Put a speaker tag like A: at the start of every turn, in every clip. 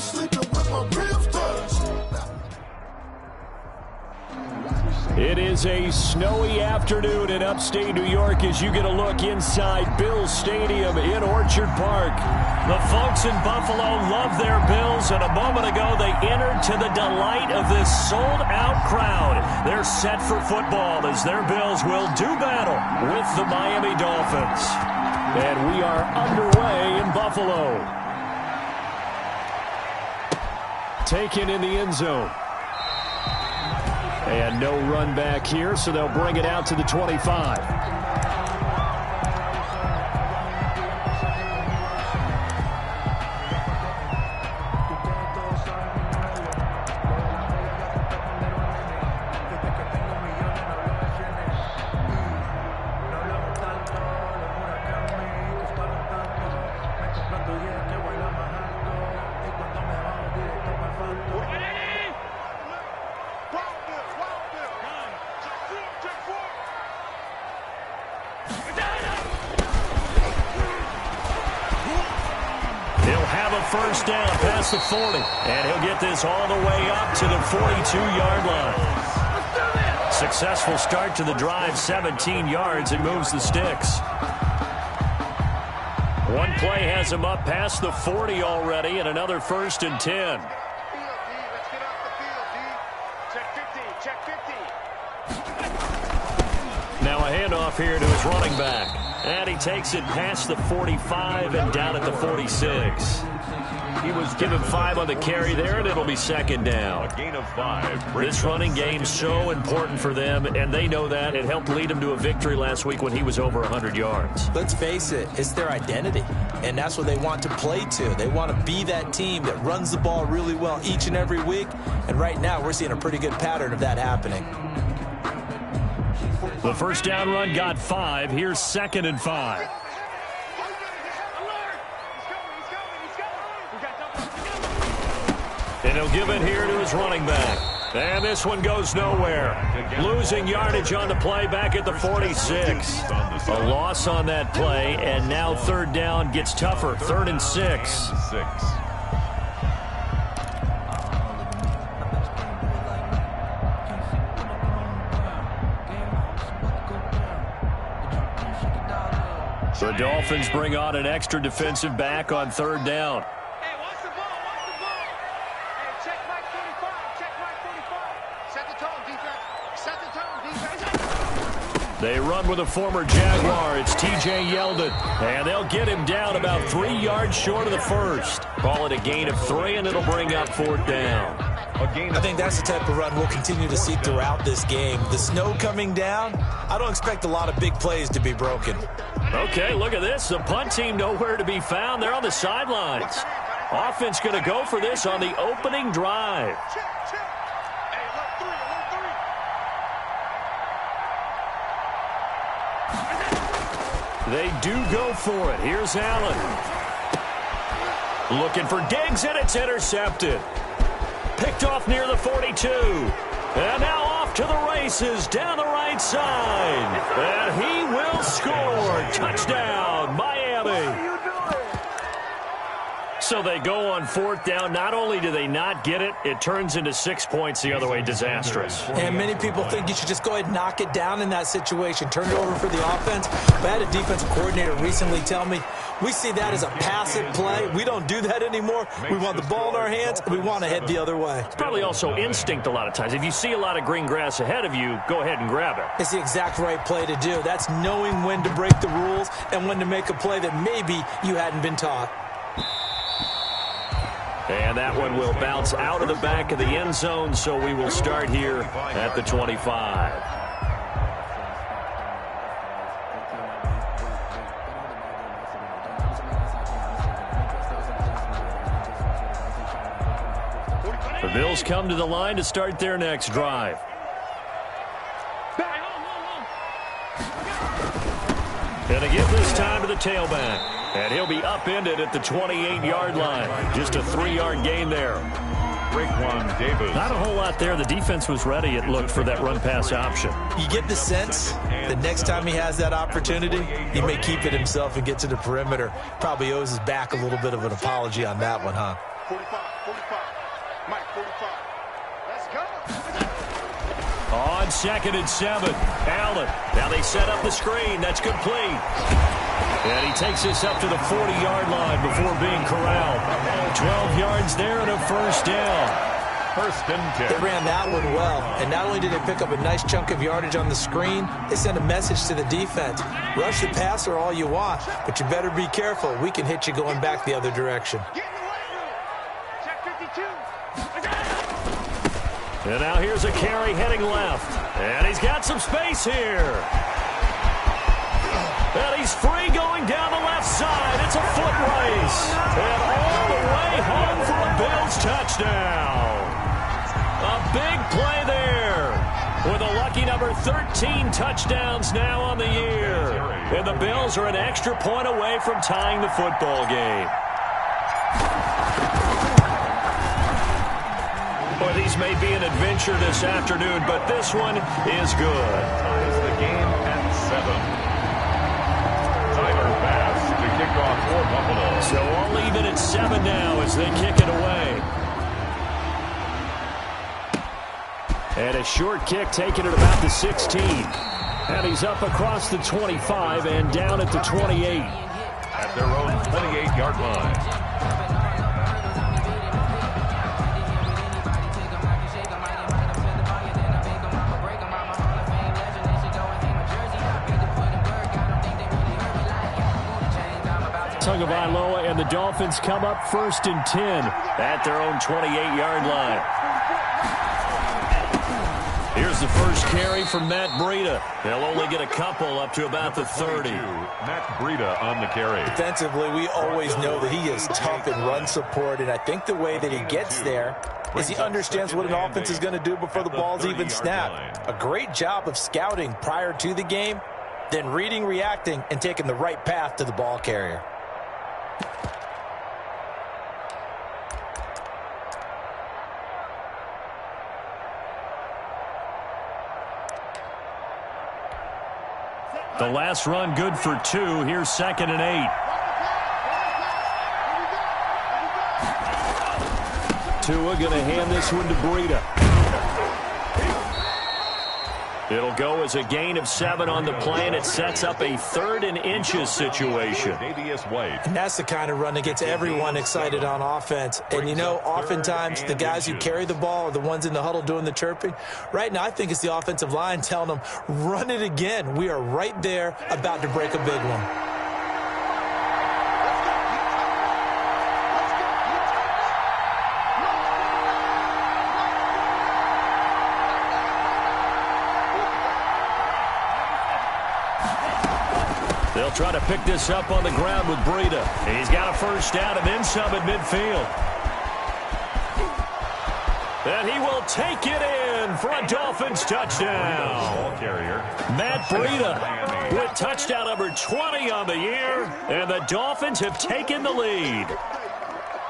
A: sleeping with my ribs touched.
B: It is a snowy afternoon in upstate New York as you get a look inside Bills Stadium in Orchard Park. The folks in Buffalo love their Bills, and a moment ago they entered to the delight of this sold-out crowd. They're set for football as their Bills will do battle with the Miami Dolphins. And we are underway in Buffalo. Taken in the end zone. And no run back here, so they'll bring it out to the 25. First down past the 40, and he'll get this all the way up to the 42-yard line. Successful start to the drive, 17 yards. It moves the sticks. One play has him up past the 40 already, and another 1st and 10. Now a handoff here to his running back. And he takes it past the 45 and down at the 46. He was given 5 on the carry there, and it'll be 2nd down. A gain of 5. This running game's so important for them, and they know that. It helped lead them to a victory last week when he was over 100 yards.
C: Let's face it, it's their identity, and that's what they want to play to. They want to be that team that runs the ball really well each and every week, and right now we're seeing a pretty good pattern of that happening.
B: The first down run got 5. Here's 2nd and 5. And he'll give it here to his running back. And this one goes nowhere. Losing yardage on the play back at the 46. A loss on that play, and now 3rd down gets tougher. 3rd and 6. The Dolphins bring on an extra defensive back on 3rd down.
D: Hey, watch the ball, watch the ball. Hey, check Mike 45, check Mike 45. Set the tone, defense. Set the tone, defense.
B: They run with a former Jaguar. It's T.J. Yeldon. And they'll get him down about 3 yards short of the first. Call it a gain of 3, and it'll bring up 4th down.
C: I think that's the type of run we'll continue to see throughout this game. The snow coming down, I don't expect a lot of big plays to be broken.
B: Okay, look at this. The punt team nowhere to be found. They're on the sidelines. Offense going to go for this on the opening drive. They do go for it. Here's Allen. Looking for Diggs, and it's intercepted. Picked off near the 42. And now off to the races down the right side. And he will score. Touchdown, Miami. So they go on 4th down. Not only do they not get it, it turns into 6 points the other way. Disastrous.
C: And many people think you should just go ahead and knock it down in that situation. Turn it over for the offense. But I had a defensive coordinator recently tell me, we see that as a passive play. We don't do that anymore. We want the ball in our hands, and we want to head the other way.
B: It's probably also instinct a lot of times. If you see a lot of green grass ahead of you, go ahead and grab it.
C: It's the exact right play to do. That's knowing when to break the rules and when to make a play that maybe you hadn't been taught.
B: And that one will bounce out of the back of the end zone, so we will start here at the 25. The Bills come to the line to start their next drive. And to give this time to the tailback. And he'll be upended at the 28-yard line. Just a 3-yard gain there. Not a whole lot there. The defense was ready, it looked, for that run-pass option.
C: You get the sense the next time he has that opportunity, he may keep it himself and get to the perimeter. Probably owes his back a little bit of an apology on that one, huh?
D: Mike, 45. Let's go.
B: On 2nd and 7, Allen. Now they set up the screen. That's complete. And he takes this up to the 40-yard line before being corralled. 12 yards there and a first down.
E: First and 10.
C: They ran that one well, and not only did they pick up a nice chunk of yardage on the screen, they sent a message to the defense. Rush the passer all you want, but you better be careful. We can hit you going back the other direction.
D: Get in the weight room. Check 52.
B: And now here's a carry heading left. And he's got some space here. And he's free going down the left side. It's a foot race. And all the way home for a Bills touchdown. A big play there. With a lucky number 13 touchdowns now on the year. And the Bills are an extra point away from tying the football game. Boy, these may be an adventure this afternoon, but this one is good.
E: Ties the game at 7. Tyler Bass to kick off for Buffalo.
B: So all even at 7 now as they kick it away. And a short kick taken at about the 16. And he's up across the 25 and down at the 28.
E: At their own 28-yard line.
B: Tagovailoa and the Dolphins come up 1st and 10 at their own 28-yard line. Here's the first carry from Matt Breida. They'll only get a couple up to about the 30.
E: Matt Breida on the carry.
C: Defensively, we always know that he is tough in run support, and I think the way that he gets there is he understands what an offense is going to do before the ball's even snapped. A great job of scouting prior to the game, then reading, reacting, and taking the right path to the ball carrier.
B: The last run good for 2. Here's 2nd and 8. Tua going to hand this one to Breida. It'll go as a gain of 7 on the play, and it sets up a 3rd and inches situation.
C: And that's the kind of run that gets everyone excited on offense. And, you know, oftentimes the guys who carry the ball are the ones in the huddle doing the chirping. Right now, I think it's the offensive line telling them, run it again. We are right there about to break a big one.
B: They'll try to pick this up on the ground with Breida. He's got a first down and then some at midfield. And he will take it in for a Dolphins touchdown. Matt Breida with touchdown number 20 on the year, and the Dolphins have taken the lead.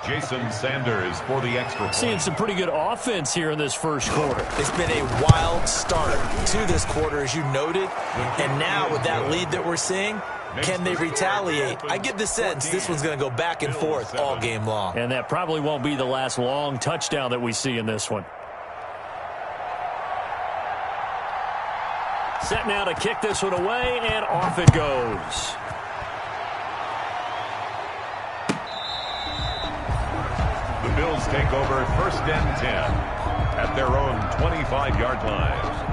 E: Jason Sanders for the extra point.
B: Seeing some pretty good offense here in this first quarter.
C: It's been a wild start to this quarter, as you noted. And now with that lead that we're seeing, can they retaliate? I get the sense this one's going to go back and forth all game long.
B: And that probably won't be the last long touchdown that we see in this one. Set now to kick this one away, and off it goes.
E: The Bills take over 1st and 10 at their own 25-yard line.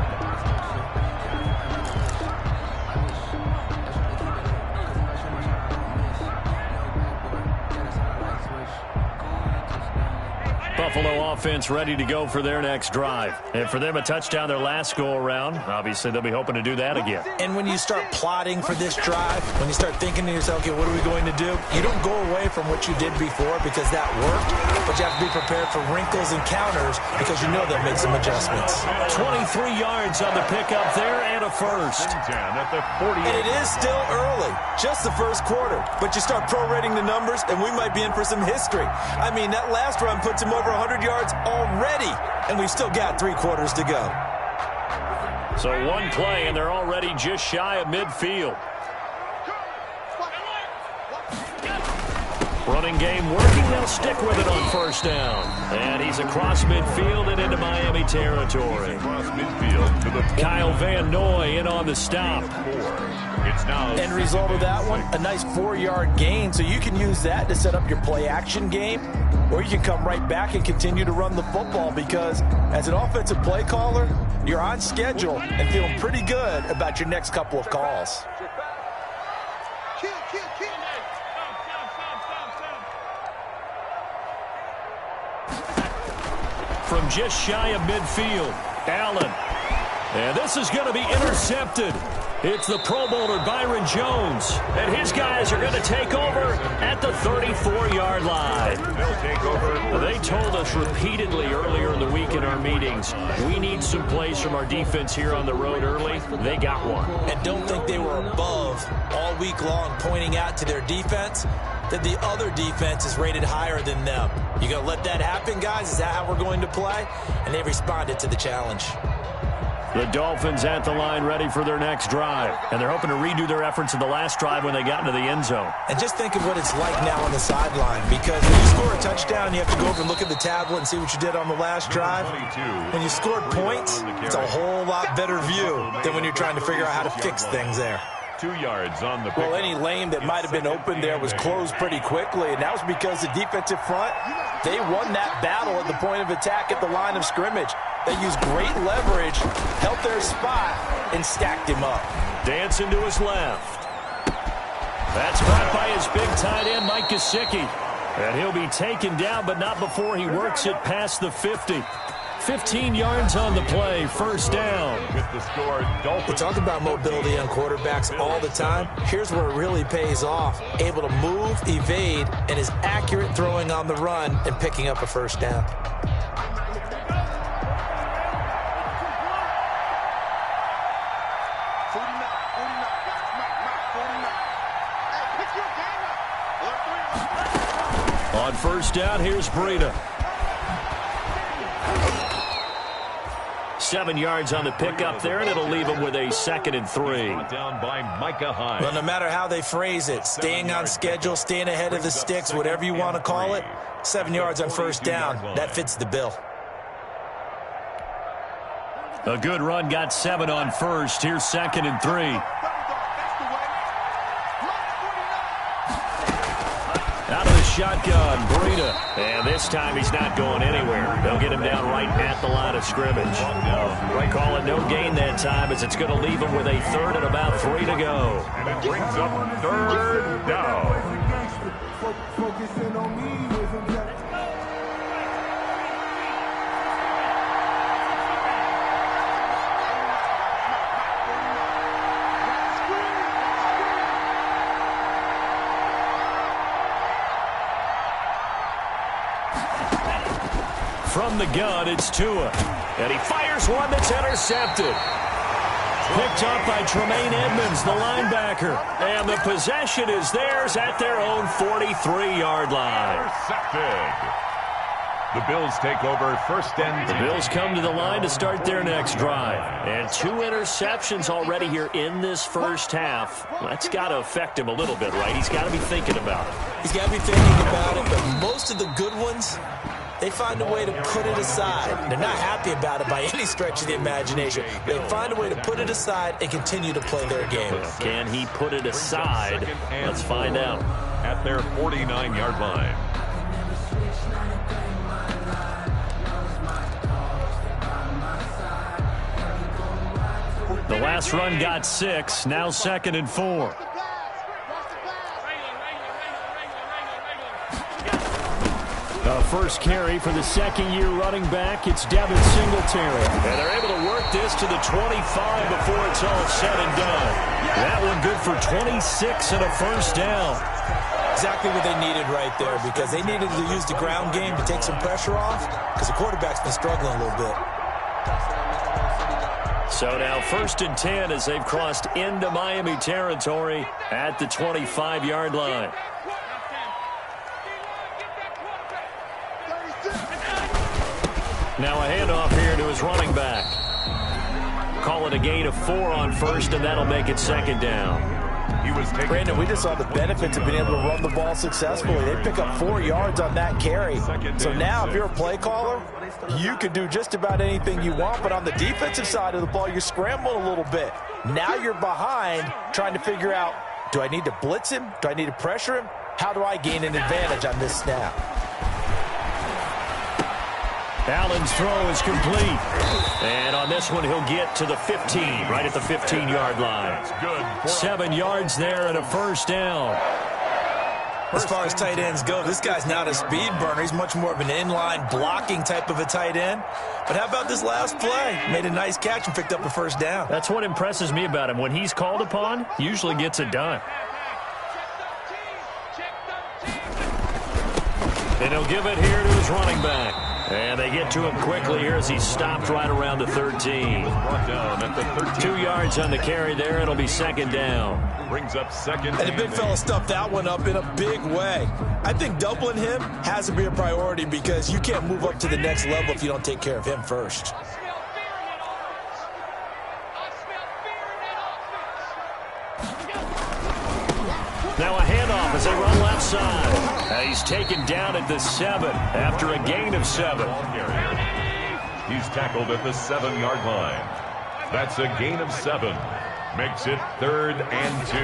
B: Buffalo offense ready to go for their next drive. And for them, a touchdown their last go-around. Obviously, they'll be hoping to do that again.
C: And when you start plotting for this drive, when you start thinking to yourself, okay, what are we going to do? You don't go away from what you did before because that worked, but you have to be prepared for wrinkles and counters because you know they'll make some adjustments.
B: 23 yards on the pickup there and a first.
C: And it is still early, just the first quarter. But you start prorating the numbers, and we might be in for some history. I mean, that last run puts him over 100 yards already, and we've still got 3 quarters to go.
B: So one play, and they're already just shy of midfield. Running game working. They'll stick with it on first down. And he's across midfield and into Miami territory.
E: Across midfield to the
B: Kyle Van Noy in on the stop.
E: It's now
C: End result of that one, a nice 4-yard gain. So you can use that to set up your play-action game, or you can come right back and continue to run the football because as an offensive play caller, you're on schedule and feeling pretty good about your next couple of calls.
B: From just shy of midfield, Allen. And this is going to be intercepted. It's the Pro Bowler Byron Jones. And his guys are going to take over at the 34-yard line.
E: They'll take over.
B: They told us repeatedly earlier in the week in our meetings, we need some plays from our defense here on the road early. They got one.
C: And don't think they were above all week long pointing out to their defense that the other defense is rated higher than them. You going to let that happen, guys? Is that how we're going to play? And they responded to the challenge.
B: The Dolphins at the line ready for their next drive. And they're hoping to redo their efforts in the last drive when they got into the end zone.
C: And just think of what it's like now on the sideline, because when you score a touchdown, you have to go over and look at the tablet and see what you did on the last drive. When you scored points, it's a whole lot better view than when you're trying to figure out how to fix things there.
E: 2 yards on the
C: Well, any lane that might have been open there was closed pretty quickly, and that was because the defensive front, they won that battle at the point of attack at the line of scrimmage. They used great leverage, held their spot, and stacked him up.
B: Dancing to his left. That's caught by his big tight end, Mike Gesicki. And he'll be taken down, but not before he works it past the 50. 15 yards on the play, first down.
E: with the score.
C: We talk about mobility on quarterbacks all the time. Here's where it really pays off. Able to move, evade, and is accurate throwing on the run and picking up a first down.
B: On first down, here's Breida. 7 yards on the pickup there, and it'll leave him with a 2nd and 3.
E: Down by Micah Hyde.
C: Well, no matter how they phrase it, staying on schedule, staying ahead of the sticks, whatever you want to call it, 7 yards on first down, that fits the bill.
B: A good run, got 7 on first. Here's 2nd and 3. Out of the shotgun, Breida. And this time he's not going anywhere. They'll get him down right at the line of scrimmage. Right, call it no gain that time, as it's going to leave him with a 3rd and about 3 to go.
E: And it brings up 3rd down.
B: From the gun, it's Tua. And he fires one that's intercepted. Picked up by Tremaine Edmonds, the linebacker. And the possession is theirs at their own 43-yard line.
E: Intercepted. The Bills take over 1st and 10.
B: The Bills come to the line to start their next drive. And 2 interceptions already here in this first half. That's got to affect him a little bit, right? He's got to be thinking about it.
C: He's got to be thinking about it, but most of the good ones, they find a way to put it aside. They're not happy about it by any stretch of the imagination. They find a way to put it aside and continue to play their game.
B: Can he put it aside? Let's find out.
E: At their 49-yard line.
B: The last run got 6, now 2nd and 4. First carry for the second-year running back. It's Devin Singletary. And they're able to work this to the 25 before it's all said and done. That one good for 26 and a first down.
C: Exactly what they needed right there, because they needed to use the ground game to take some pressure off, because the quarterback's been struggling a little bit.
B: So now 1st and 10 as they've crossed into Miami territory at the 25-yard line. Now a handoff here to his running back. Call it a gain of 4 on first, and that'll make it 2nd down.
E: He was taken
C: Brandon, we just saw the benefits of being able to run the ball successfully. They pick up 4 yards on that carry. So now if you're a play caller, you can do just about anything you want, but on the defensive side of the ball, you scramble a little bit. Now you're behind trying to figure out, do I need to blitz him? Do I need to pressure him? How do I gain an advantage on this snap?
B: Allen's throw is complete. And on this one, he'll get to the 15, right at the 15-yard line.
E: Good.
B: 7 yards there and a first down.
C: As far as tight ends go, this guy's not a speed burner. He's much more of an inline blocking type of a tight end. But how about this last play? Made a nice catch and picked up a first down.
B: That's what impresses me about him. When he's called upon, usually gets it done. And he'll give it here to his running back. And they get to him quickly here as he's stopped right around the 13.
E: Brought down at the 13.
B: 2 yards on the carry there. It'll be second down.
E: Brings up second.
C: And the big fella stuffed that one up in a big way. I think doubling him has to be a priority because you can't move up to the next level if you don't take care of him first.
B: Now a handoff as they run left side. He's taken down at the 7 after a gain of 7.
E: He's tackled at the 7-yard line. That's a gain of 7. Makes it 3rd and 2.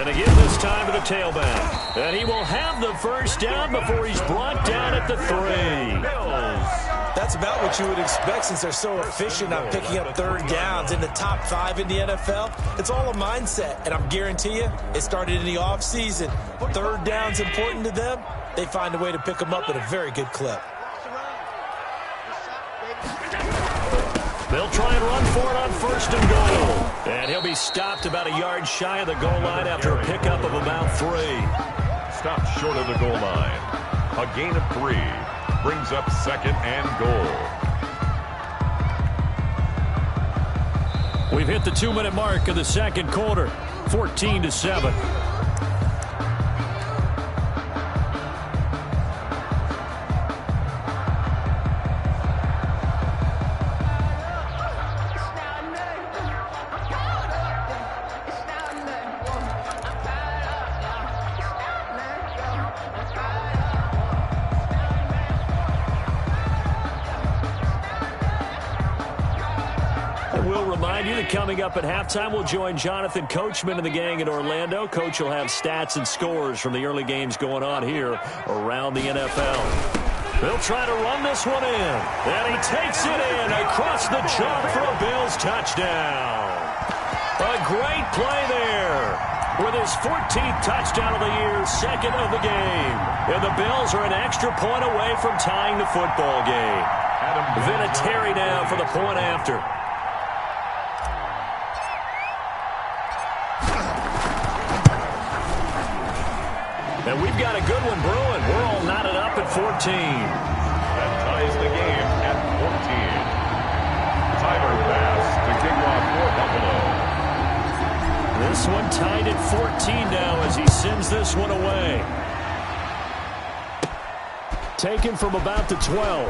B: And again this time to the tailback. And he will have the first down before he's brought down at the 3.
C: That's about what you would expect since they're so efficient on picking up third downs in the top 5 in the NFL. It's all a mindset, and I'm guarantee you it started in the offseason. Third down's important to them. They find a way to pick them up at a very good clip.
B: They'll try and run for it on 1st and goal. And he'll be stopped about a yard shy of the goal line after a pickup of about 3.
E: Stopped short of the goal line. A gain of 3. Brings up 2nd and goal.
B: We've hit the 2-minute mark of the second quarter. 14-7. Coming up at halftime, we'll join Jonathan Coachman and the gang in Orlando. Coach will have stats and scores from the early games going on here around the NFL. They'll try to run this one in. And he takes it in across the chalk for a Bills touchdown. A great play there. With his 14th touchdown of the year, 2nd of the game. And the Bills are an extra point away from tying the football game. Vinatieri now for the point after. And we've got a good one brewing. We're all knotted up at 14.
E: That ties the game at 14. Tyler pass to kick off for Buffalo.
B: This one tied at 14 now as he sends this one away. Taken from about the 12.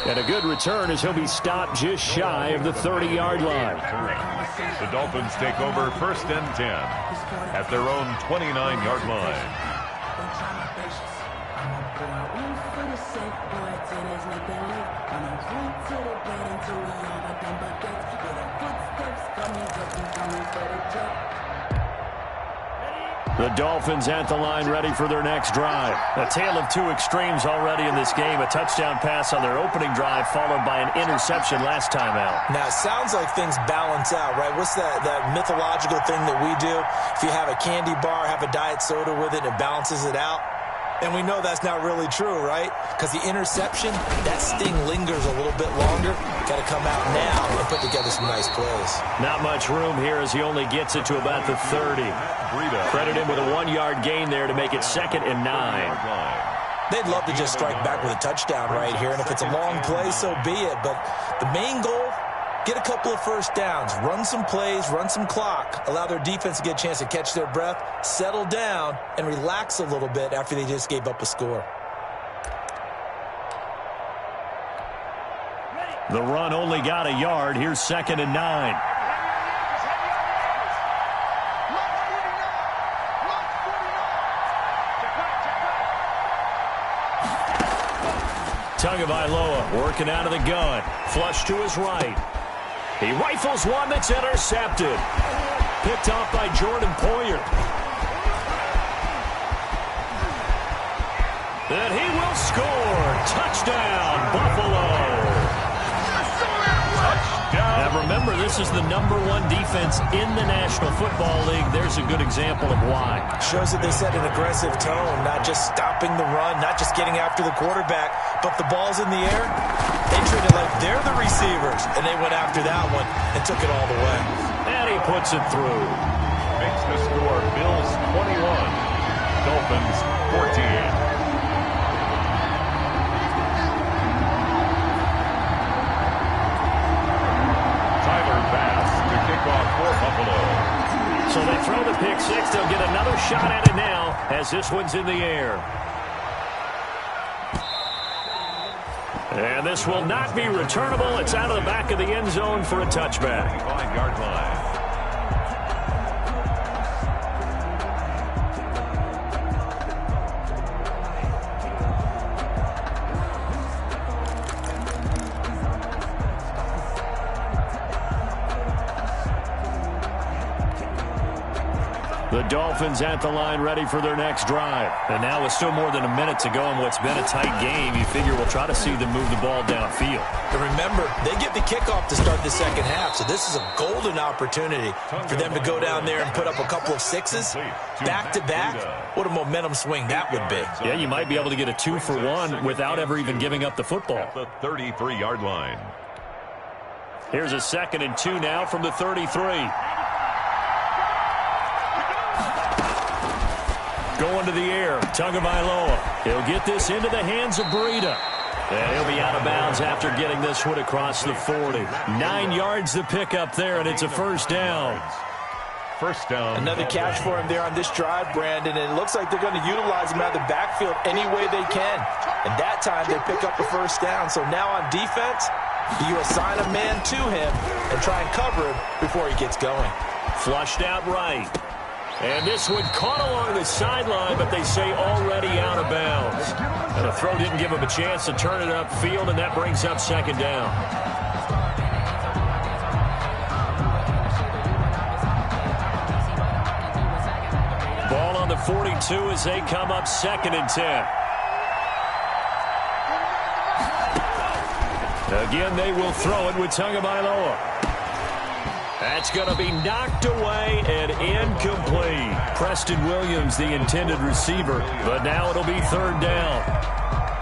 B: And a good return as he'll be stopped just shy of the 30-yard line.
E: The Dolphins take over 1st and 10 at their own 29-yard line.
B: The Dolphins at the line ready for their next drive. A tale of 2 extremes already in this game. A touchdown pass on their opening drive followed by an interception last time out.
C: Now, it sounds like things balance out, right? What's that mythological thing that we do? If you have a candy bar, have a diet soda with it, it balances it out. And we know that's not really true, right? Because the interception, that sting lingers a little bit longer. Got to come out now and put together some nice plays.
B: Not much room here as he only gets it to about the 30. Credit him with a 1-yard gain there to make it 2nd and 9.
C: They'd love to just strike back with a touchdown right here. And if it's a long play, so be it. But the main goal, get a couple of first downs, run some plays, run some clock, allow their defense to get a chance to catch their breath, settle down, and relax a little bit after they just gave up a score.
B: The run only got a yard. Here's 2nd and 9. Tagovailoa working out of the gun. Flush to his right. He rifles one that's intercepted. Picked off by Jordan Poyer. And he will score. Touchdown, Buffalo. Now remember, this is the #1 defense in the National Football League. There's a good example of why.
C: Shows that they set an aggressive tone, not just stopping the run, not just getting after the quarterback, but the ball's in the air. They treat it like they're the receivers, and they went after that one and took it all the way.
B: And he puts it through.
E: Makes the score Bills 21, Dolphins 14.
B: So they throw the pick six. They'll get another shot at it now as this one's in the air. And this will not be returnable. It's out of the back of the end zone for a touchback.
E: 5-yard line.
B: The Dolphins at the line ready for their next drive. And now with still more than a minute to go in what's been a tight game, you figure we'll try to see them move the ball downfield.
C: And remember, they get the kickoff to start the second half, so this is a golden opportunity for them to go down there and put up a couple of sixes back-to-back. What a momentum swing that would be.
B: Yeah, you might be able to get a 2-for-1 without ever even giving up the football.
E: At the 33-yard line.
B: Here's a 2nd and 2 now from the 33. Going to the air, Tagovailoa. He'll get this into the hands of Breida. And he'll be out of bounds after getting this one across the 40. 9 yards to pick up there, and it's a first down.
E: First down.
C: Another catch for him there on this drive, Brandon, and it looks like they're going to utilize him out of the backfield any way they can. And that time they pick up the first down. So now on defense, you assign a man to him and try and cover him before he gets going.
B: Flushed out right. And this one caught along the sideline, but they say already out of bounds. And the throw didn't give him a chance to turn it upfield, and that brings up second down. Ball on the 42 as they come up 2nd and 10. Again, they will throw it with Tagovailoa. That's going to be knocked away and incomplete. Preston Williams, the intended receiver, but now it'll be 3rd down.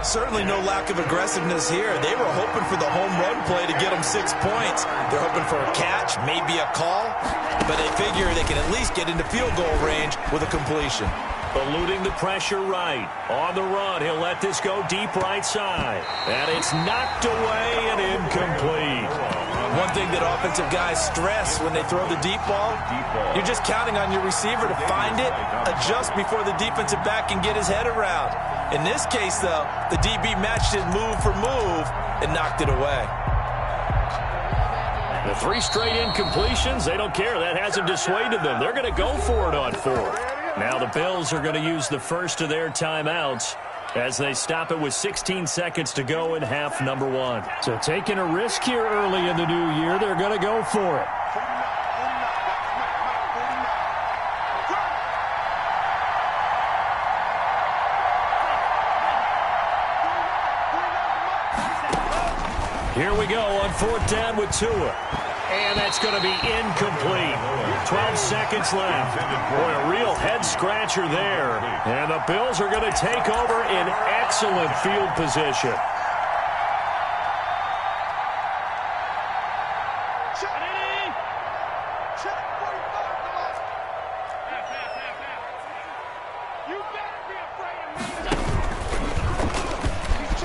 C: Certainly no lack of aggressiveness here. They were hoping for the home run play to get them 6 points. They're hoping for a catch, maybe a call, but they figure they can at least get into field goal range with a completion.
B: Eluding the pressure right. On the run, he'll let this go deep right side. And it's knocked away and incomplete.
C: One thing that offensive guys stress when they throw the deep ball, you're just counting on your receiver to find it, adjust before the defensive back can get his head around. In this case, though, the DB matched it move for move and knocked it away.
B: The 3 straight incompletions, they don't care. That hasn't dissuaded them. They're going to go for it on 4th. Now the Bills are going to use the first of their timeouts as they stop it with 16 seconds to go in half number 1. So taking a risk here early in the new year, they're going to go for it. Here we go on 4th down with Tua. And that's going to be incomplete. 12 seconds left. Boy, a real head-scratcher there. And the Bills are going to take over in excellent field position.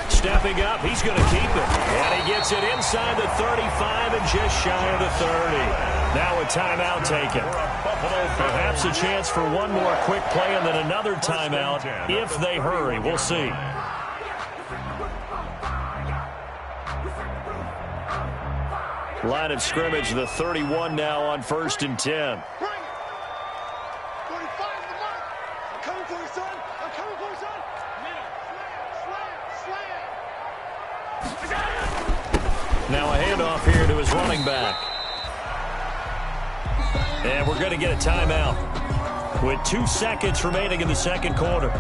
B: Stepping up, he's going to keep it. And he gets it inside the 35 and just shy of the 30. Now a timeout taken. Perhaps a chance for one more quick play and then another timeout if they hurry. We'll see. Line of scrimmage, the 31 now on 1st and 10. Now a handoff here to his running back. And we're going to get a timeout with 2 seconds remaining in the second quarter.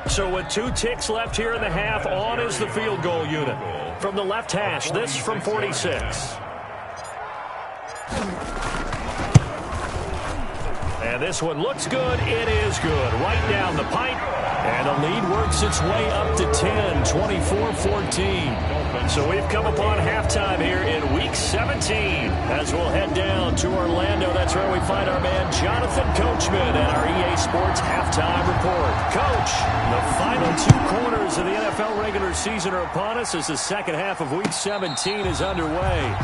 B: So with 2 ticks left here in the half, on is the field goal unit. From the left hash, this from 46. And this one looks good. It is good. Right down the pipe. And the lead works its way up to 10, 24-14. So we've come upon halftime here in Week 17 as we'll head down to Orlando. That's where we find our man Jonathan Coachman and our EA Sports Halftime Report. Coach, the final 2 quarters of the NFL regular season are upon us as the second half of Week 17 is underway.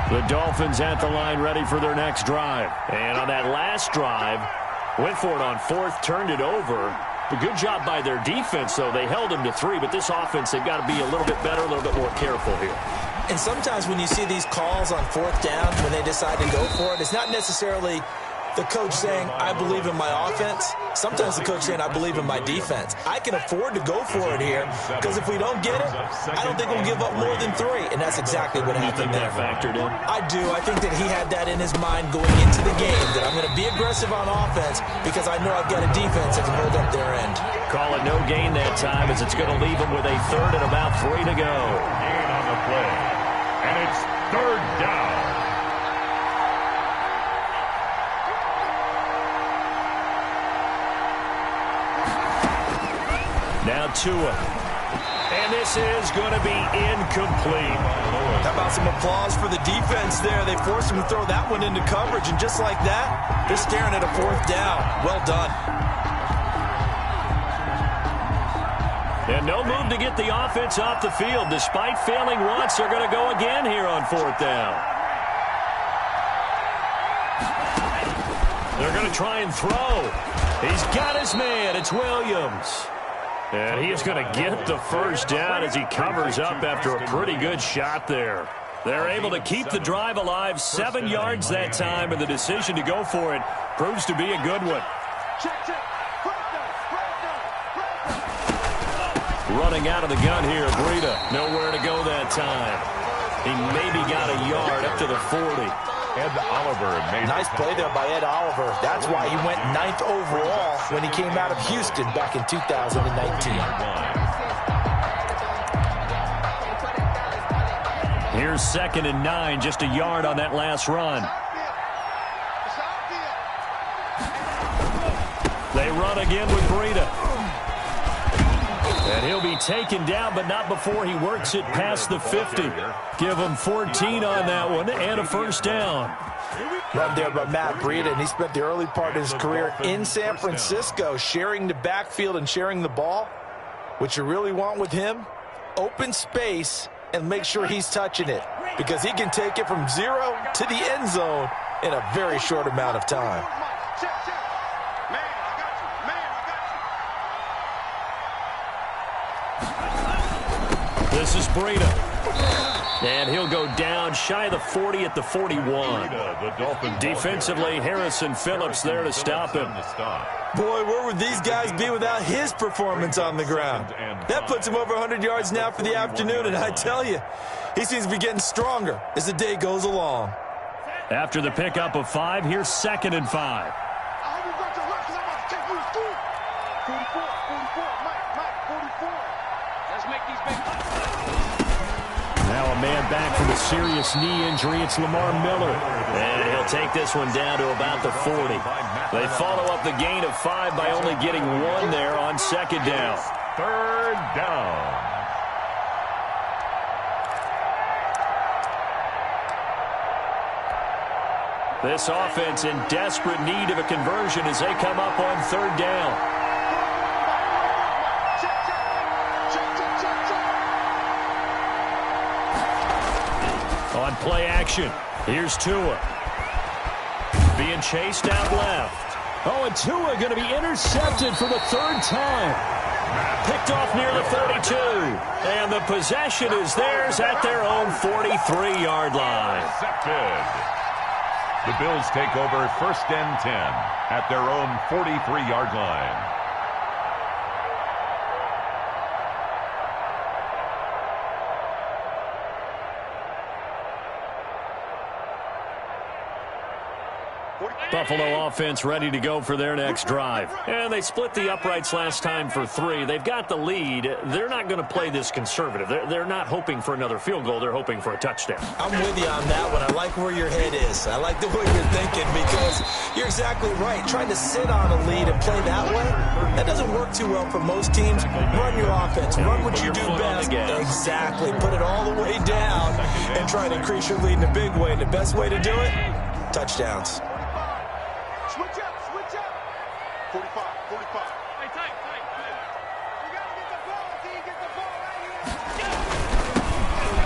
B: The Dolphins at the line ready for their next drive. And on that last drive, went for it on 4th, turned it over. A good job by their defense, though. They held them to 3, but this offense, they've got to be a little bit better, a little bit more careful here.
C: And sometimes when you see these calls on 4th down, when they decide to go for it, it's not necessarily the coach saying, I believe in my offense. Sometimes the coach saying, I believe in my defense. I can afford to go for it here because if we don't get it, I don't think we'll give up more than 3. And that's exactly what happened there.
B: Factored in?
C: I do. I think that he had that in his mind going into the game, that I'm going to be aggressive on offense because I know I've got a defense that can hold up their end.
B: Call it no gain that time as it's going to leave him with a 3rd and about 3 to go.
E: Gain on the play. And it's 3rd down.
B: Now Tua. And this is going to be incomplete.
C: How about some applause for the defense there? They forced him to throw that one into coverage, and just like that, they're staring at a 4th down. Well done.
B: And no move to get the offense off the field. Despite failing once, they're going to go again here on 4th down. They're going to try and throw. He's got his man. It's Williams. And he is going to get the 1st down as he covers up after a pretty good shot there. They're able to keep the drive alive, 7 yards that time, and the decision to go for it proves to be a good one. Running out of the gun here, Breida. Nowhere to go that time. He maybe got a yard up to the 40.
E: Ed Oliver made
C: nice play there by Ed Oliver. That's why he went 9th overall when he came out of Houston back in 2019.
B: Here's 2nd and 9, just a yard on that last run. They run again with Breida. And he'll be taken down, but not before he works it past the 50. Give him 14 on that one and a 1st down.
C: Run there by Matt Breida, and he spent the early part of his career in San Francisco sharing the backfield and sharing the ball. What you really want with him, open space and make sure he's touching it because he can take it from 0 to the end zone in a very short amount of time.
B: This is Breida. And he'll go down shy of the 40 at the 41. Defensively, Harrison Phillips there to stop him.
C: Boy, where would these guys be without his performance on the ground? That puts him over 100 yards now for the afternoon, and I tell you, he seems to be getting stronger as the day goes along.
B: After the pickup of 5, here's 2nd and 5. Now a man back from a serious knee injury. It's Lamar Miller. And he'll take this one down to about the 40. They follow up the gain of 5 by only getting 1 there on 2nd down.
E: 3rd down.
B: This offense in desperate need of a conversion as they come up on 3rd down. On play action, here's Tua. Being chased out left. Oh, and Tua going to be intercepted for the 3rd time. Picked off near the 32. And the possession is theirs at their own 43-yard line.
E: The Bills take over 1st and 10 at their own 43-yard line.
B: Buffalo offense ready to go for their next drive. And they split the uprights last time for 3. They've got the lead. They're not going to play this conservative. They're not hoping for another field goal. They're hoping for a touchdown.
C: I'm with you on that one. I like where your head is. I like the way you're thinking because you're exactly right. Trying to sit on a lead and play that way, that doesn't work too well for most teams. Run your offense. Run what you do best. Exactly. Put it all the way down and try to increase your lead in a big way. And the best way to do it, touchdowns.
D: Switch up. 45. Hey, tight. You got to get the ball, D. Get the ball right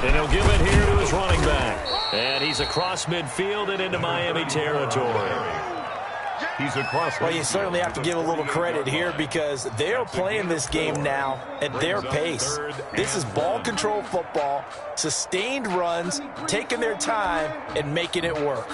D: here.
B: And he'll give it here to his running back. And he's across midfield and into Miami territory.
E: He's across.
C: Well, you certainly have to give a little credit here because they're playing this game now at their pace. This is ball control football, sustained runs, taking their time, and making it work.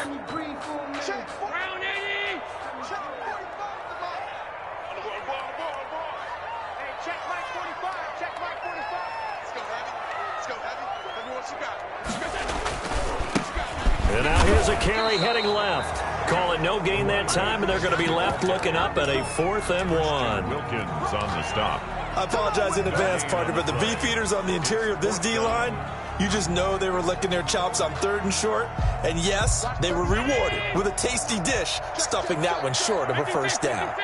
B: And now here's a carry heading left. Call it no gain that time, and they're going to be left looking up at a 4th and 1.
E: Wilkins on the stop.
C: I apologize in advance, partner, but the beefeaters on the interior of this D-line, you just know they were licking their chops on 3rd and short. And yes, they were rewarded with a tasty dish, stuffing that one short of a 1st down.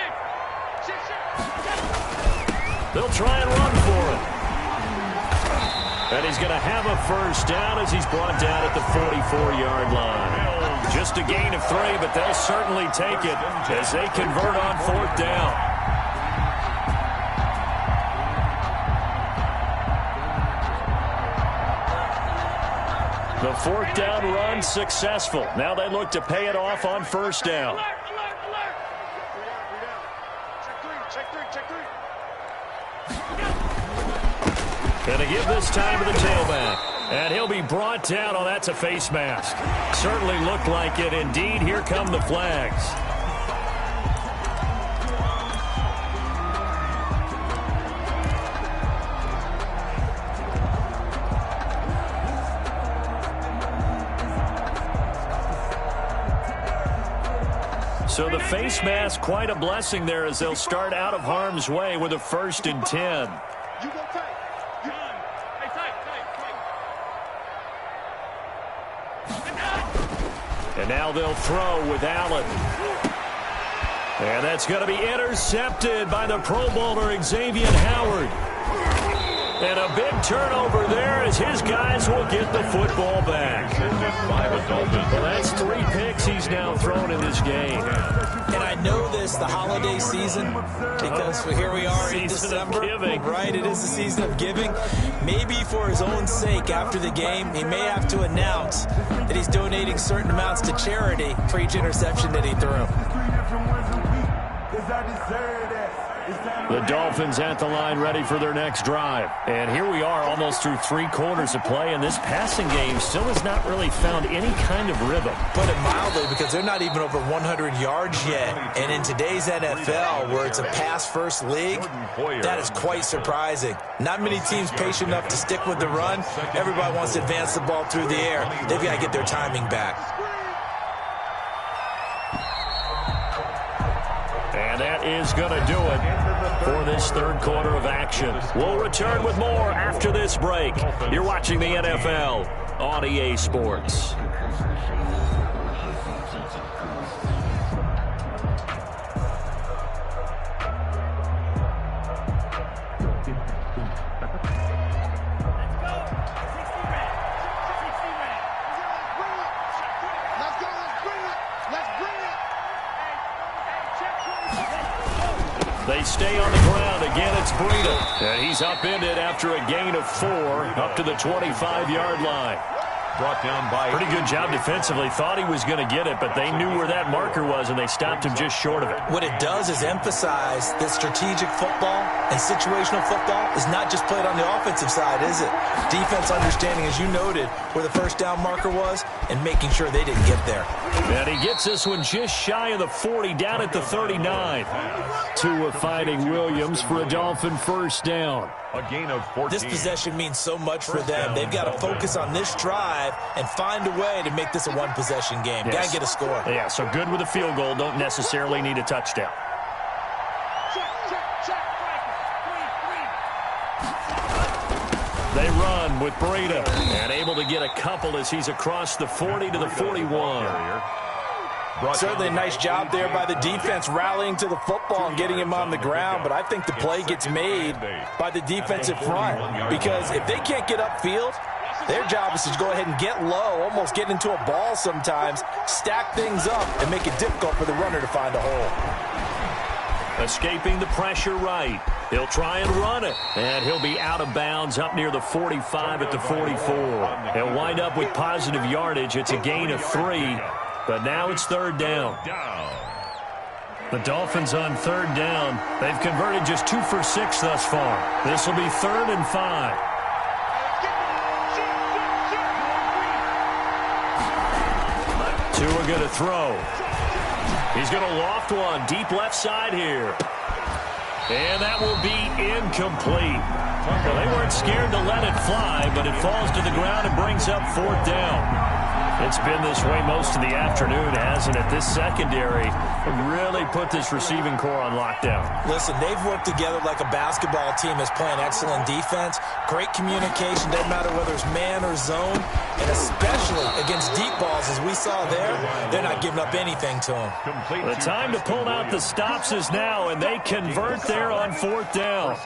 B: They'll try and run for it. And he's going to have a 1st down as he's brought down at the 44-yard line. Just a gain of 3, but they'll certainly take it as they convert on 4th down. The 4th down run successful. Now they look to pay it off on 1st down.
D: Check three.
B: Going to give this time to the tailback. And he'll be brought down. Oh, that's a face mask. Certainly looked like it. Indeed, here come the flags. So the face mask, quite a blessing there as they'll start out of harm's way with a 1st and 10.
D: You go tight.
B: And now they'll throw with Allen. And that's going to be intercepted by the Pro Bowler Xavier Howard. And a big turnover there as his guys will get the football back. Well, that's 3 picks he's now thrown in this game.
C: And I know this, the holiday season, because here we are in December. Right, it is the season of giving. Maybe for his own sake after the game, he may have to announce that he's donating certain amounts to charity for each interception that he threw.
B: The Dolphins at the line ready for their next drive. And here we are almost through 3 quarters of play, and this passing game still has not really found any kind of rhythm.
C: Put it mildly, because they're not even over 100 yards yet. And in today's NFL, where it's a pass-first league, that is quite surprising. Not many teams patient enough to stick with the run. Everybody wants to advance the ball through the air. They've got to get their timing back.
B: And that is going to do it for this 3rd quarter of action. We'll return with more after this break. You're watching the NFL on EA Sports. They stay on the ground. Again, it's Breida. And he's upended after a gain of 4 up to the 25-yard line.
E: Brought down by...
B: Pretty good job defensively. Thought he was going to get it, but they knew where that marker was, and they stopped him just short of it.
C: What it does is emphasize that strategic football and situational football is not just played on the offensive side, is it? Defense understanding, as you noted, where the first down marker was and making sure they didn't get there.
B: And he gets this one just shy of the 40, down at the 39. Tua fighting Williams for a Dolphin first down.
E: A gain of 14.
C: This possession means so much for them. They've got to focus on this drive and find a way to make this a one-possession game.
B: Yes.
C: Got to get a score.
B: Yeah, so good with a field goal. Don't necessarily need a touchdown. They run with Breda and able to get a couple as he's across the 40 to the 41.
C: Certainly a nice job there by the defense rallying to the football and getting him on the ground, but I think the play gets made by the defensive front because if they can't get upfield, their job is to go ahead and get low, almost get into a ball sometimes, stack things up, and make it difficult for the runner to find a hole.
B: Escaping the pressure right. He'll try and run it, and he'll be out of bounds up near the 45 at the 44. He'll wind up with positive yardage. It's a gain of 3. But now it's third down. The Dolphins on third down. They've converted just 2 for 6 thus far. This will be 3rd and 5. Tua going to throw. He's going to loft one deep left side here. And that will be incomplete. Well, they weren't scared to let it fly, but it falls to the ground and brings up 4th down. It's been this way most of the afternoon, hasn't it? This secondary really put this receiving core on lockdown.
C: Listen, they've worked together like a basketball team is playing excellent defense. Great communication, doesn't matter whether it's man or zone. And especially against deep balls, as we saw there, they're not giving up anything to them.
B: The time to pull out the stops is now, and they convert there on 4th down.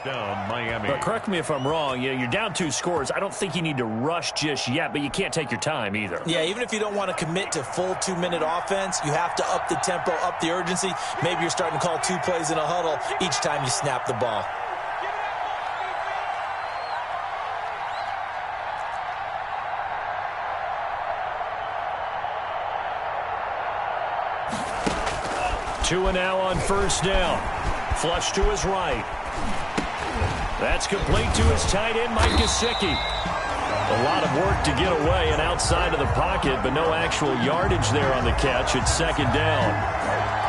E: Miami.
B: But correct me if I'm wrong. You're down 2 scores. I don't think you need to rush just yet, but you can't take your time either.
C: Yeah, even if you don't want to commit to full 2-minute offense, you have to up the tempo, up the urgency. Maybe you're starting to call 2 plays in a huddle each time you snap the ball.
B: Tua now on first down. Flush to his right. That's complete to his tight end, Mike Gesicki. A lot of work to get away and outside of the pocket, but no actual yardage there on the catch. It's 2nd down.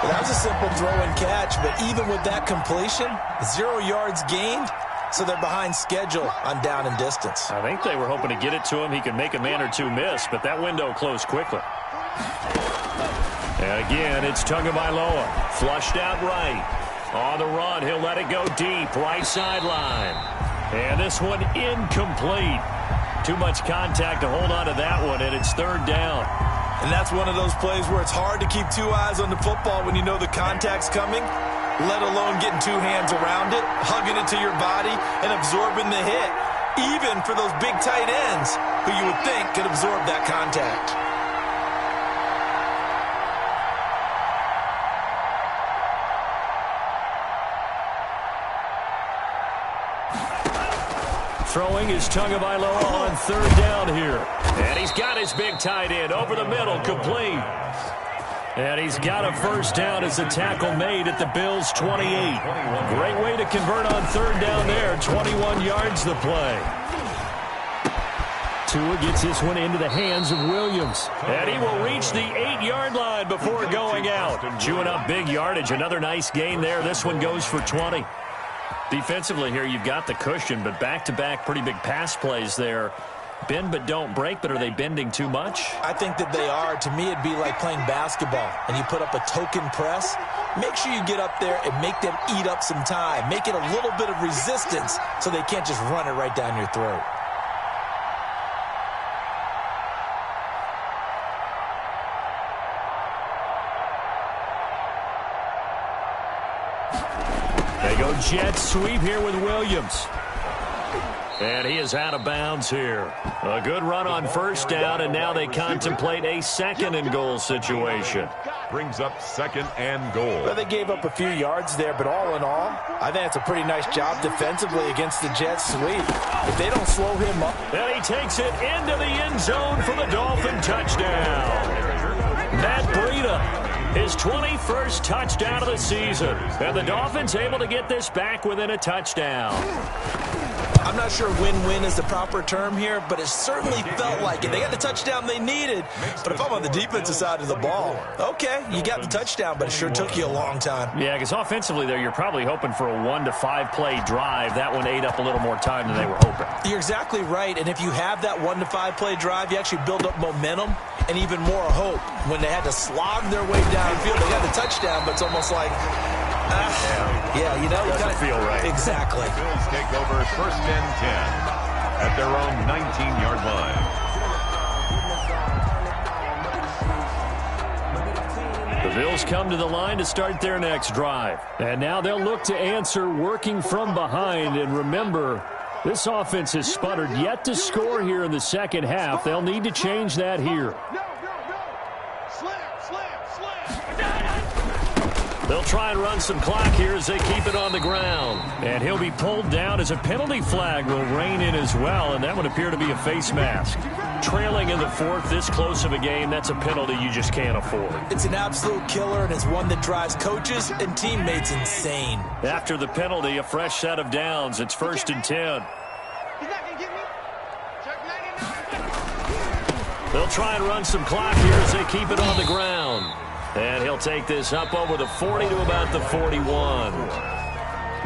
C: Well, that was a simple throw and catch, but even with that completion, 0 yards gained, so they're behind schedule on down and distance.
B: I think they were hoping to get it to him. He could make a man or 2 miss, but that window closed quickly. And again, it's Tagovailoa. Flushed out right. On the run, he'll let it go deep. Right sideline. And this one incomplete. Too much contact to hold on to that one, and it's 3rd down.
C: And that's one of those plays where it's hard to keep 2 eyes on the football when you know the contact's coming, let alone getting 2 hands around it, hugging it to your body, and absorbing the hit, even for those big tight ends who you would think could absorb that contact.
B: Throwing is Tagovailoa on 3rd down here. And he's got his big tight end over the middle, complete. And he's got a first down as a tackle made at the Bills' 28. Great way to convert on 3rd down there. 21 yards the play. Tua gets this one into the hands of Williams. And he will reach the 8-yard line before going out. Chewing up big yardage. Another nice gain there. This one goes for 20. Defensively here, you've got the cushion, but back-to-back pretty big pass plays there. Bend but don't break, but are they bending too much?
C: I think that they are. To me, it'd be like playing basketball, and you put up a token press. Make sure you get up there and make them eat up some time. Make it a little bit of resistance so they can't just run it right down your throat.
B: They go jet sweep here with Williams. And he is out of bounds here. A good run on first down, and now they contemplate a 2nd and goal situation.
E: brings up 2nd and goal.
C: Well, they gave up a few yards there, but all in all, I think it's a pretty nice job defensively against the Jets' sweep. If they don't slow him up.
B: And he takes it into the end zone for the Dolphin touchdown. Matt Breida, his 21st touchdown of the season. And the Dolphins able to get this back within a touchdown.
C: I'm not sure win-win is the proper term here, but it certainly felt like it. They got the touchdown they needed, but if I'm on the defensive side of the ball, okay, you got the touchdown, but it sure took you a long time.
B: Yeah, because offensively there, you're probably hoping for a 1 to 5 play drive. That one ate up a little more time than they were hoping.
C: You're exactly right, and if you have that 1 to 5 play drive, you actually build up momentum and even more hope. When they had to slog their way downfield, they got the touchdown, but it's almost like, yeah, you know, you
B: doesn't feel right.
C: Exactly.
E: Bills take over 1st and 10 at their own 19-yard line.
B: The Bills come to the line to start their next drive. And now they'll look to answer working from behind. And remember, this offense has sputtered yet to score here in the second half. They'll need to change that here. They'll try and run some clock here as they keep it on the ground. And he'll be pulled down as a penalty flag will rein in as well, and that would appear to be a face mask. Trailing in the 4th, this close of a game, that's a penalty you just can't afford.
C: It's an absolute killer, and it's one that drives coaches and teammates insane.
B: After the penalty, a fresh set of downs. It's 1st and 10. They'll try and run some clock here as they keep it on the ground. And he'll take this up over the 40 to about the 41.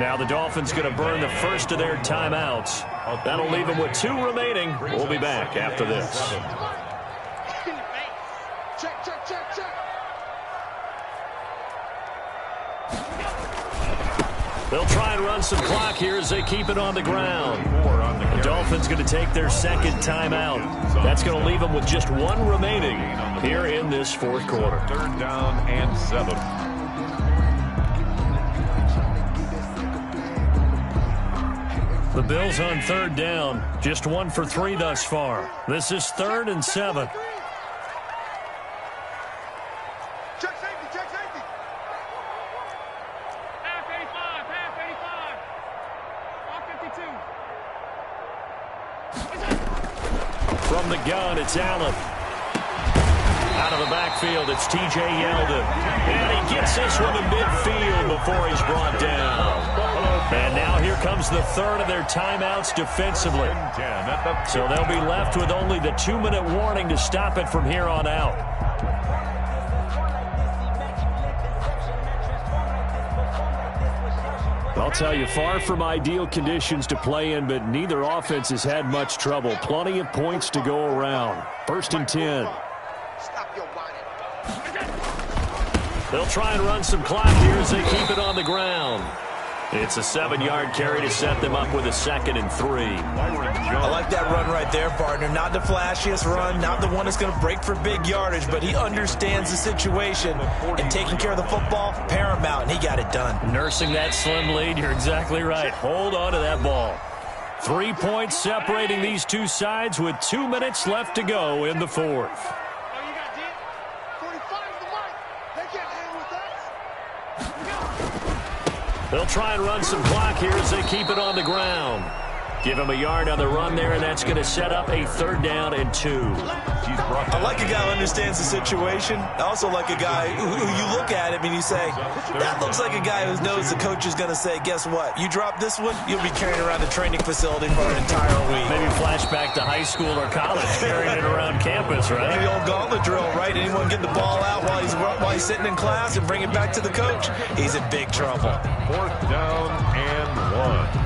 B: Now the Dolphins going to burn the first of their timeouts. That'll leave them with 2 remaining. We'll be back after this.
D: Check.
B: They'll try and run some clock here as they keep it on the ground. The Dolphins going to take their 2nd timeout. That's going to leave them with just 1 remaining here in this 4th quarter.
E: 3rd down and 7.
B: The Bills on 3rd down. Just 1 for 3 thus far. This is 3rd and 7.
D: Check safety. Half 85. All 52.
B: From the gun, it's Allen. Out of the backfield, it's T.J. Yeldon. And he gets this one to midfield before he's brought down. And now here comes the 3rd of their timeouts defensively. So they'll be left with only the 2-minute warning to stop it from here on out. I'll tell you, far from ideal conditions to play in, but neither offense has had much trouble. Plenty of points to go around. 1st and 10.
D: Stop your whining.
B: They'll try and run some clock here as they keep it on the ground. It's a 7-yard carry to set them up with a 2nd and 3.
C: I like that run right there, partner. Not the flashiest run, not the one that's going to break for big yardage, but he understands the situation, and taking care of the football, paramount, and he got it done.
B: Nursing that slim lead, you're exactly right. Hold on to that ball. 3 points separating these two sides with 2 minutes left to go in the 4th.
D: Oh, you got D? 45 is the mark. They can't hang with us.
B: They'll try and run some clock here as they keep it on the ground. Give him a yard on the run there, and that's going to set up a 3rd down and 2.
C: I like a guy who understands the situation. I also like a guy who you look at him and you say, that looks like a guy who knows the coach is going to say, guess what? You drop this one, you'll be carrying around the training facility for an entire week.
B: Maybe flashback to high school or college, carrying it around campus, right?
C: Maybe the old gauntlet drill, right? Anyone get the ball out while he's sitting in class and bring it back to the coach? He's in big trouble.
E: 4th down and 1.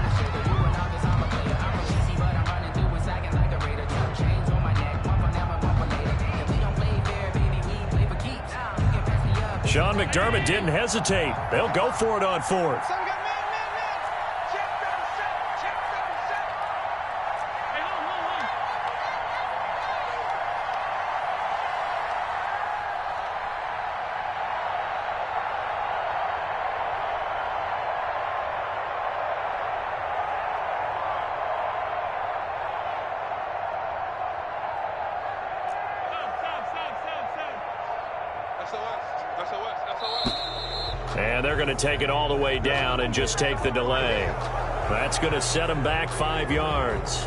B: Sean McDermott didn't hesitate. They'll go for it on 4th.
D: Some got man. Check 37. Hey, hold. Stop. SOS.
B: And they're going to take it all the way down and just take the delay. That's going to set them back 5 yards.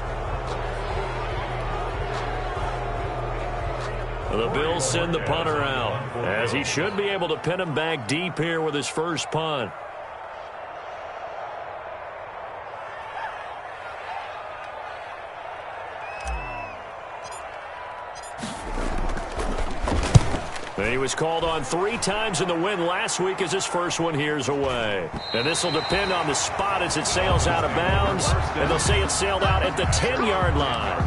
B: The Bills send the punter out, as he should be able to pin him back deep here with his first punt. He was called on 3 times in the win last week as his first one here's away. And this will depend on the spot as it sails out of bounds. And they'll say it sailed out at the 10-yard line.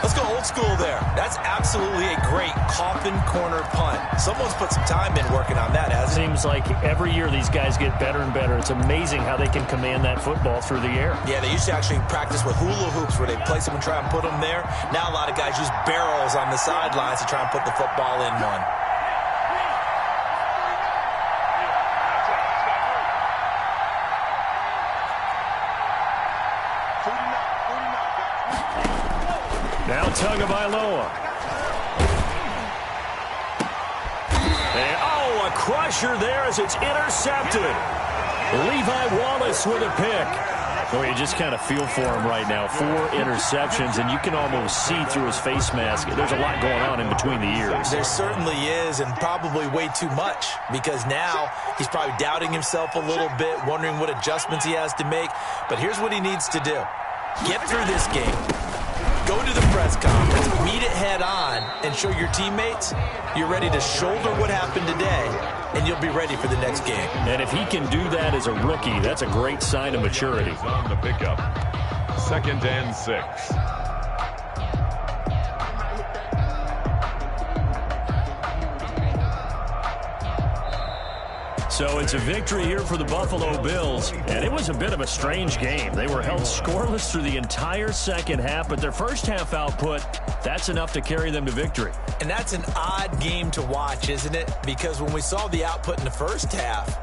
C: Let's go old school there. That's absolutely a great coffin corner punt. Someone's put some time in working on that, hasn't it?
B: Seems like every year these guys get better and better. It's amazing how they can command that football through the air.
C: Yeah, they used to actually practice with hula hoops where they place them and try and put them there. Now a lot of guys use barrels on the sidelines to try and put the football in one.
B: Now Tagovailoa. And, a crusher there as it's intercepted. Levi Wallace with a pick. Well, you just kind of feel for him right now. 4 interceptions, and you can almost see through his face mask. There's a lot going on in between the ears.
C: There certainly is, and probably way too much, because now he's probably doubting himself a little bit, wondering what adjustments he has to make. But here's what he needs to do. Get through this game. Go to the press conference, meet it head on, and show your teammates you're ready to shoulder what happened today, and you'll be ready for the next game.
B: And if he can do that as a rookie, that's a great sign of maturity.
E: On the pickup. 2nd and 6.
B: So it's a victory here for the Buffalo Bills, and it was a bit of a strange game. They were held scoreless through the entire second half, but their first half output, that's enough to carry them to victory.
C: And that's an odd game to watch, isn't it? Because when we saw the output in the first half,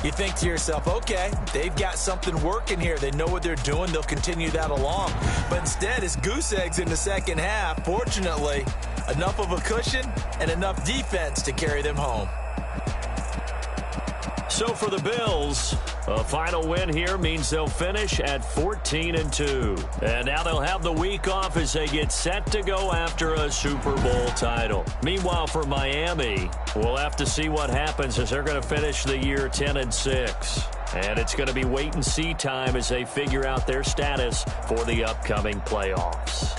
C: you think to yourself, okay, they've got something working here. They know what they're doing. They'll continue that along. But instead, it's goose eggs in the second half. Fortunately, enough of a cushion and enough defense to carry them home.
B: So for the Bills, a final win here means they'll finish at 14-2. And now they'll have the week off as they get set to go after a Super Bowl title. Meanwhile, for Miami, we'll have to see what happens as they're going to finish the year 10-6. And it's going to be wait-and-see time as they figure out their status for the upcoming playoffs.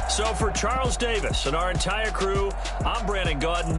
B: So for Charles Davis and our entire crew, I'm Brandon Gaudin.